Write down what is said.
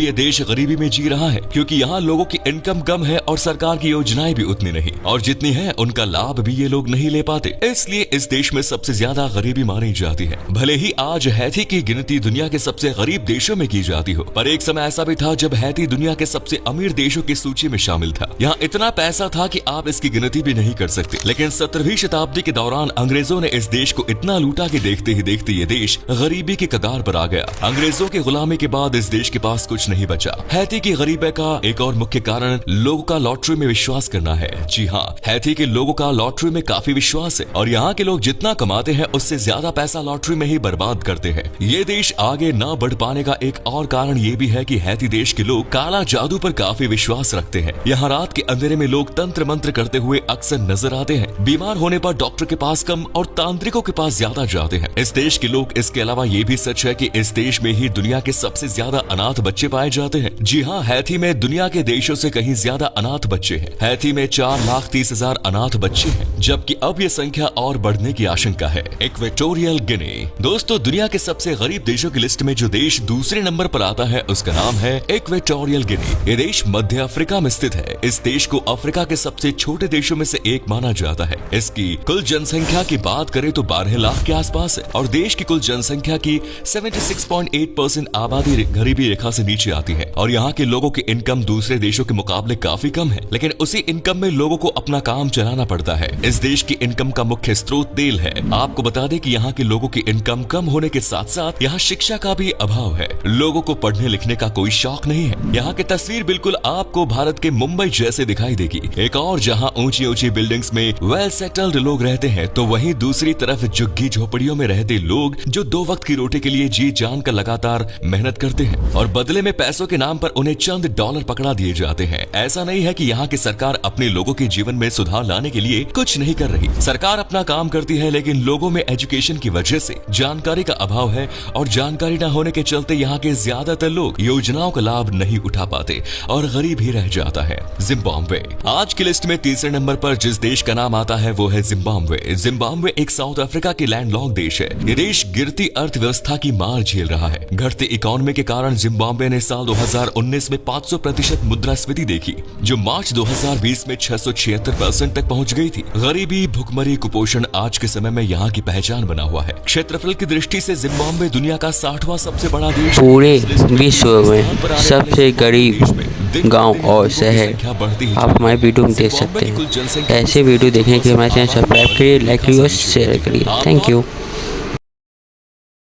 ये देश गरीबी में जी रहा है क्योंकि यहाँ लोगों की इनकम कम है और सरकार की योजनाएं भी उतनी नहीं, और जितनी है उनका लाभ भी ये लोग नहीं ले पाते। इसलिए इस देश में सबसे ज्यादा गरीबी मानी जाती है। भले ही आज हैती की गिनती दुनिया के सबसे गरीब देशों में की जाती हो, पर एक समय ऐसा भी था जब हैती दुनिया के सबसे अमीर देशों की सूची में शामिल था। यहाँ इतना पैसा था कि आप इसकी गिनती भी नहीं कर सकते। लेकिन 17वीं शताब्दी के दौरान अंग्रेजों ने इस देश को इतना लूटा कि देखते ही देखते ये देश गरीबी की कगार पर आ गया। अंग्रेजों की गुलामी के बाद इस देश के पास कुछ नहीं बचा। हैती की गरीबी का एक और मुख्य कारण लोगों का लॉटरी में विश्वास करना है। जी हाँ, हैती के लोगों का लॉटरी में काफी विश्वास है और यहाँ के लोग जितना कमाते हैं उससे ज्यादा पैसा लॉटरी में ही बर्बाद करते हैं। ये देश आगे न बढ़ पाने का एक और कारण ये भी है कि हैती देश के लोग काला जादू पर काफी विश्वास रखते हैं। यहाँ रात के अंधेरे में लोग तंत्र मंत्र करते हुए अक्सर नजर आते हैं। बीमार होने पर डॉक्टर के पास कम और तांत्रिकों के पास ज्यादा जाते हैं इस देश के लोग। इसके अलावा ये भी सच है कि इस देश में ही दुनिया के सबसे ज्यादा अनाथ बच्चे पाए जाते हैं। जी हाँ, हैती में दुनिया के देशों से कहीं ज्यादा अनाथ बच्चे हैं। हैती में 4,30,000 अनाथ बच्चे हैं, जबकि अब ये संख्या और बढ़ने की आशंका है। Equatorial Guinea. दोस्तों, दुनिया के सबसे गरीब देशों की लिस्ट में जो देश दूसरे नंबर पर आता है उसका नाम है इक्वेटोरियल गिनी। ये देश मध्य अफ्रीका में स्थित है। इस देश को अफ्रीका के सबसे छोटे देशों में से एक माना जाता है। इसकी कुल जनसंख्या की बात करें तो 12 लाख के आसपास है और देश की कुल जनसंख्या की 76.8% आबादी गरीबी रेखा से नीचे आती है और यहाँ के लोगों की इनकम दूसरे देशों के मुकाबले काफी कम है। लेकिन उसी इनकम में लोगों को अपना काम चलाना पड़ता है। इस देश की इनकम का मुख्य स्रोत तेल है। आपको बता दें कि यहाँ के लोगों की इनकम कम होने के साथ साथ यहाँ शिक्षा का भी अभाव है। लोगों को पढ़ने लिखने का कोई शौक नहीं है। यहाँ की तस्वीर बिल्कुल आपको भारत के मुंबई जैसे दिखाई देगी। एक और जहाँ ऊंची ऊंची बिल्डिंग्स में वेल सेटल्ड लोग रहते हैं, तो वहीं दूसरी तरफ झुग्गी झोपड़ियों में रहते लोग जो 2 वक्त की रोटी के लिए जी जान कर लगातार मेहनत करते हैं और बदले में पैसों के नाम पर उन्हें चंद डॉलर पकड़ा दिए जाते हैं। ऐसा नहीं है कि यहाँ की सरकार अपने लोगों के जीवन में सुधार लाने के लिए कुछ नहीं कर रही। सरकार अपना काम करती है, लेकिन लोगों में एजुकेशन की वजह से जानकारी का अभाव है और जानकारी न होने के चलते यहाँ के ज्यादातर लोग योजनाओं का लाभ नहीं उठा पाते और गरीब ही रह जाता है। जिम्बाब्वे। आज की लिस्ट में तीसरे नंबर पर जिस देश का नाम आता है वो है जिम्बाब्वे। जिम्बाब्वे एक साउथ अफ्रीका की लैंडलॉक्ड देश है। ये देश गिरती अर्थव्यवस्था की मार झेल रहा है। घटती इकोनॉमी के कारण जिम्बाब्वे ने साल 2019 में 500% मुद्रास्फीति देखी, जो मार्च 2020 में 676% तक पहुंच गई थी। गरीबी, भुखमरी, कुपोषण आज के समय में यहाँ की पहचान बना हुआ है। क्षेत्रफल की दृष्टि से जिम्बाब्वे दुनिया का 60वां सबसे बड़ा देश। पूरे विश्व में सबसे गरीब गांव और शहर आप हमारे वीडियो में देख सकते हैं। ऐसे वीडियो देखने के लिए हमारे चैनल सब्सक्राइब करिए, लाइक करिए और शेयर करिए। Thank you.